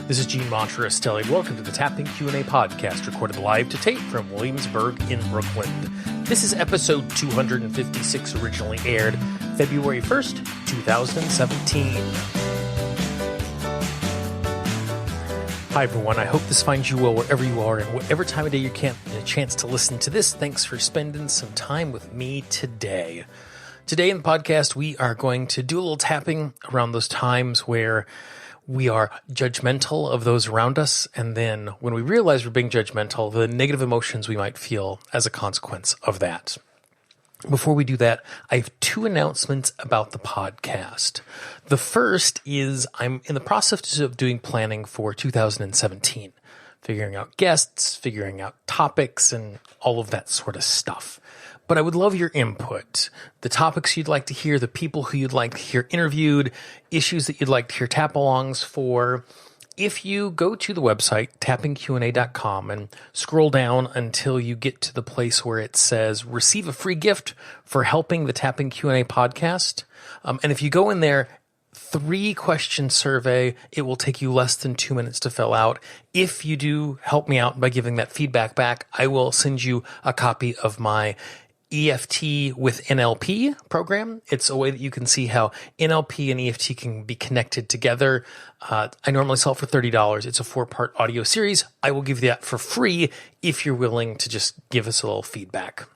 This is Gene Monterestelli. Welcome to the Tapping Q&A podcast, recorded live to tape from Williamsburg in Brooklyn. This is episode 256, originally aired February 1st, 2017. Hi, everyone. I hope this finds you well wherever you are and whatever time of day you can get a chance to listen to this. Thanks for spending some time with me today. Today in the podcast, we are going to do a little tapping around those times where we are judgmental of those around us, and then when we realize we're being judgmental, the negative emotions we might feel as a consequence of that. Before we do that, I have two announcements about the podcast. The first is I'm in the process of doing planning for 2017, figuring out guests, figuring out topics, and all of that sort of stuff. But I would love your input, the topics you'd like to hear, the people who you'd like to hear interviewed, issues that you'd like to hear tap-alongs for. If you go to the website, tappingqa.com, and scroll down until you get to the place where it says receive a free gift for helping the Tapping Q&A podcast. And if you go in there, 3-question survey, it will take you less than 2 minutes to fill out. If you do help me out by giving that feedback back, I will send you a copy of my EFT with NLP program. It's a way that you can see how NLP and EFT can be connected together. I normally sell it for $30. It's a 4-part audio series. I will give you that for free if you're willing to just give us a little feedback.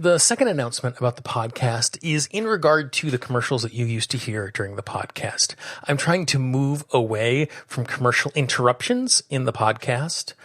The second announcement about the podcast is in regard to the commercials that you used to hear during the podcast. I'm trying to move away from commercial interruptions in the podcast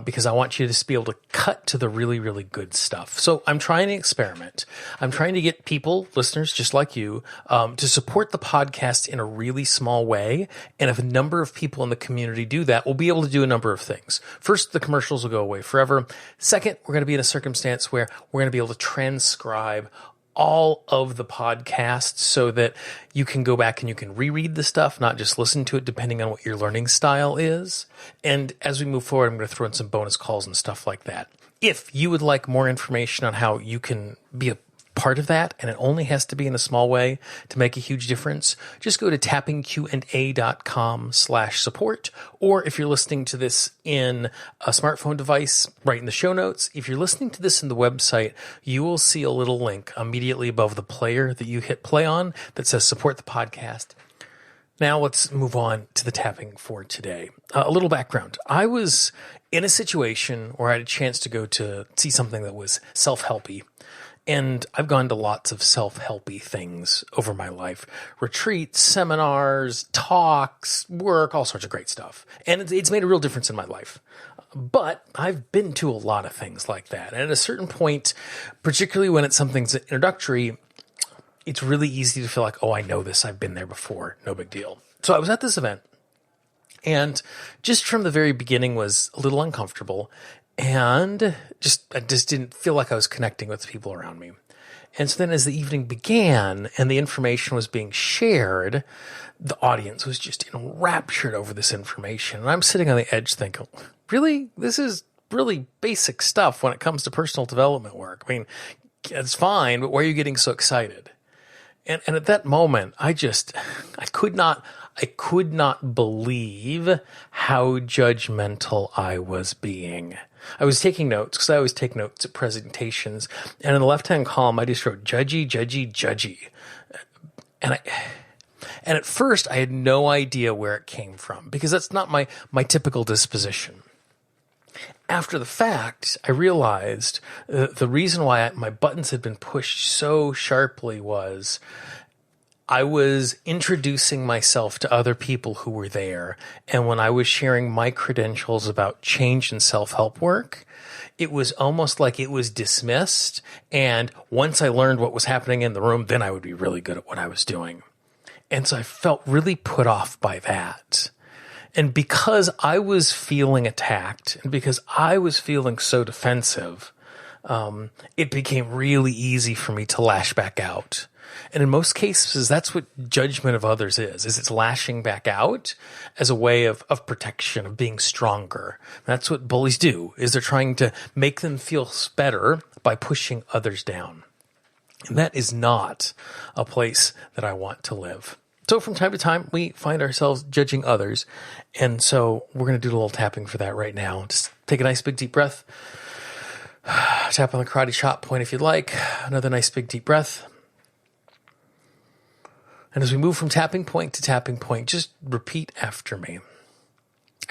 because I want you to just be able to cut to the really, really good stuff. So I'm trying to experiment. I'm trying to get people, listeners just like you, to support the podcast in a really small way. And if a number of people in the community do that, we'll be able to do a number of things. First, the commercials will go away forever. Second, we're going to be in a circumstance where we're going to be able to transcribe all of the podcasts so that you can go back and you can reread the stuff, not just listen to it, depending on what your learning style is. And as we move forward, I'm going to throw in some bonus calls and stuff like that. If you would like more information on how you can be a part of that, and it only has to be in a small way to make a huge difference, just go to tappingqa.com/support. Or if you're listening to this in a smartphone device, right in the show notes. If you're listening to this in the website, you will see a little link immediately above the player that you hit play on that says support the podcast. Now let's move on to the tapping for today. A little background. I was in a situation where I had a chance to go to see something that was self-helpy. And I've gone to lots of self-helpy things over my life. Retreats, seminars, talks, work, all sorts of great stuff. And it's made a real difference in my life. But I've been to a lot of things like that. And at a certain point, particularly when it's something that's introductory, it's really easy to feel like, oh, I know this. I've been there before. No big deal. So I was at this event. And just from the very beginning was a little uncomfortable. And I just didn't feel like I was connecting with the people around me. And so then as the evening began and the information was being shared, the audience was just enraptured over this information. And I'm sitting on the edge thinking, really? This is really basic stuff when it comes to personal development work. I mean, it's fine, but why are you getting so excited? And at that moment, I could not believe how judgmental I was being. I was taking notes because I always take notes at presentations. And in the left-hand column, I just wrote judgy, judgy, judgy. And at first, I had no idea where it came from because that's not my typical disposition. After the fact, I realized the reason why my buttons had been pushed so sharply was I was introducing myself to other people who were there. And when I was sharing my credentials about change and self-help work, it was almost like it was dismissed. And once I learned what was happening in the room, then I would be really good at what I was doing. And so I felt really put off by that. And because I was feeling attacked and because I was feeling so defensive, it became really easy for me to lash back out. And in most cases, that's what judgment of others is it's lashing back out as a way of protection, of being stronger. That's what bullies do, is they're trying to make them feel better by pushing others down. And that is not a place that I want to live. So from time to time, we find ourselves judging others. And so we're going to do a little tapping for that right now. Just take a nice big deep breath. Tap on the karate chop point if you'd like. Another nice big deep breath. And as we move from tapping point to tapping point, just repeat after me.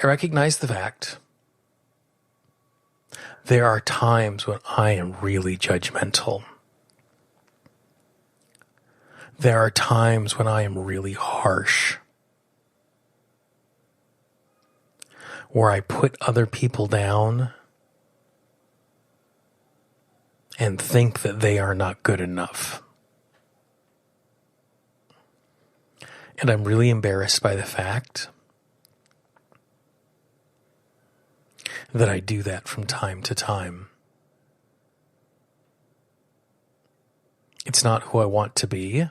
I recognize the fact there are times when I am really judgmental. There are times when I am really harsh, where I put other people down and think that they are not good enough. And I'm really embarrassed by the fact that I do that from time to time. It's not who I want to be.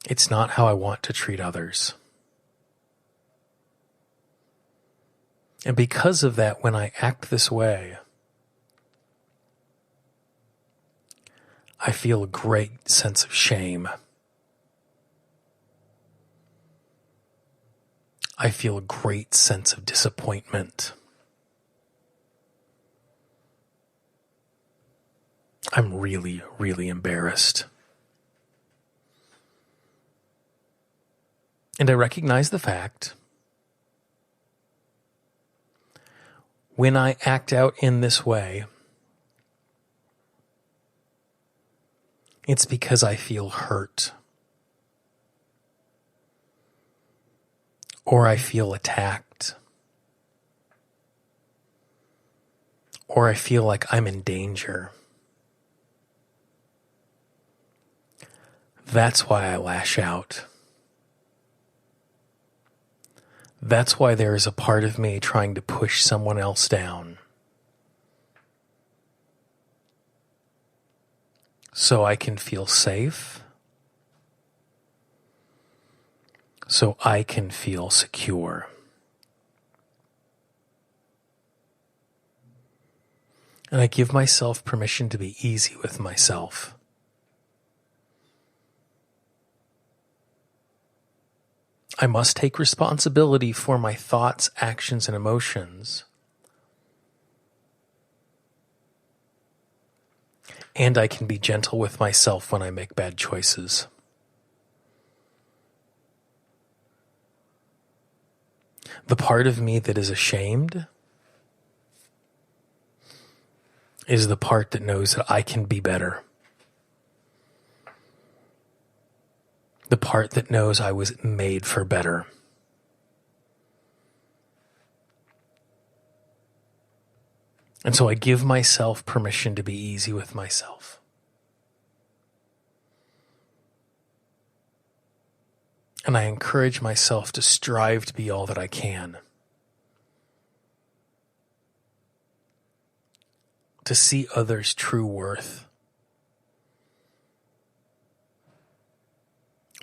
It's not how I want to treat others. And because of that, when I act this way, I feel a great sense of shame. I feel a great sense of disappointment. I'm really, really embarrassed. And I recognize the fact when I act out in this way, it's because I feel hurt. Or I feel attacked. Or I feel like I'm in danger. That's why I lash out. That's why there is a part of me trying to push someone else down. So I can feel safe. So I can feel secure. And I give myself permission to be easy with myself. I must take responsibility for my thoughts, actions, and emotions. And I can be gentle with myself when I make bad choices. The part of me that is ashamed is the part that knows that I can be better. The part that knows I was made for better. And so I give myself permission to be easy with myself. And I encourage myself to strive to be all that I can. To see others' true worth.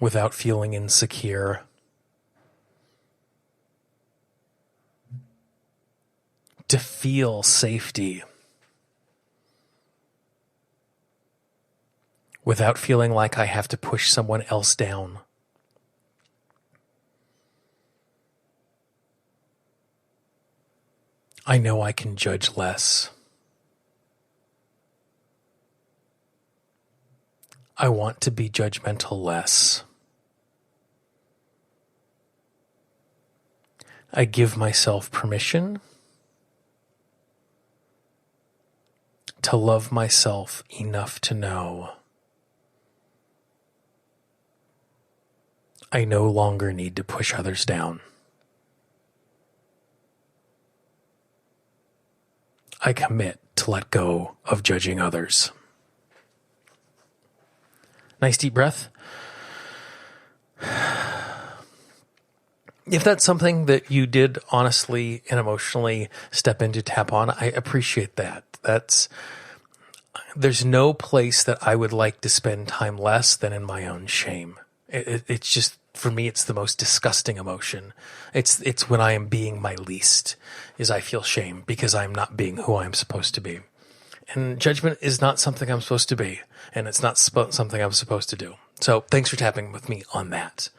Without feeling insecure. To feel safety. Without feeling like I have to push someone else down. I know I can judge less. I want to be judgmental less. I give myself permission to love myself enough to know I no longer need to push others down. I commit to let go of judging others. Nice deep breath. If that's something that you did honestly and emotionally step into, tap on, I appreciate that. There's no place that I would like to spend time less than in my own shame. It's just, for me, it's the most disgusting emotion. It's when I am being my least, is I feel shame because I'm not being who I'm supposed to be. And judgment is not something I'm supposed to be, and it's not something I'm supposed to do. So thanks for tapping with me on that.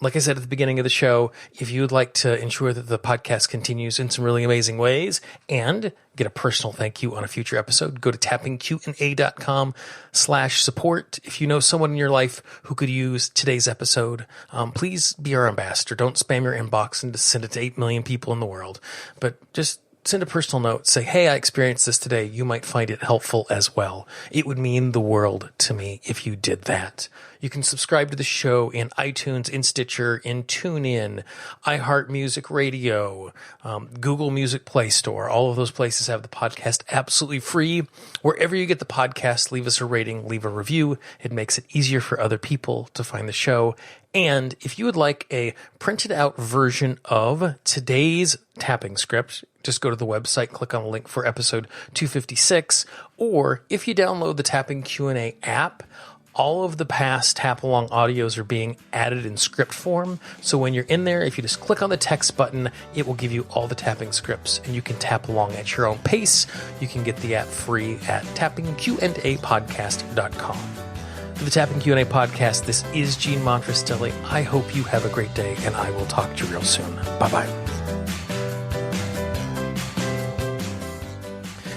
Like I said at the beginning of the show, if you would like to ensure that the podcast continues in some really amazing ways and get a personal thank you on a future episode, go to tappingqna.com/support. If you know someone in your life who could use today's episode, please be our ambassador. Don't spam your inbox and just send it to 8 million people in the world, but just send a personal note. Say, hey, I experienced this today. You might find it helpful as well. It would mean the world to me if you did that. You can subscribe to the show in iTunes, in Stitcher, in TuneIn, iHeart Music Radio, Google Music Play Store. All of those places have the podcast absolutely free. Wherever you get the podcast, leave us a rating, leave a review. It makes it easier for other people to find the show. And if you would like a printed out version of today's tapping script, just go to the website, click on the link for episode 256. Or if you download the Tapping Q&A app, all of the past tap along audios are being added in script form. So when you're in there, if you just click on the text button, it will give you all the tapping scripts and you can tap along at your own pace. You can get the app free at tappingqandapodcast.com. For the Tapping Q&A podcast, this is Gene Montrastelli. I hope you have a great day, and I will talk to you real soon. Bye-bye.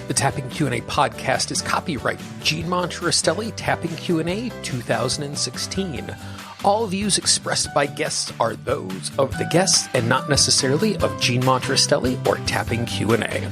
The Tapping Q&A podcast is copyright Gene Montrastelli, Tapping Q&A 2016. All views expressed by guests are those of the guests and not necessarily of Gene Montrastelli or Tapping Q&A.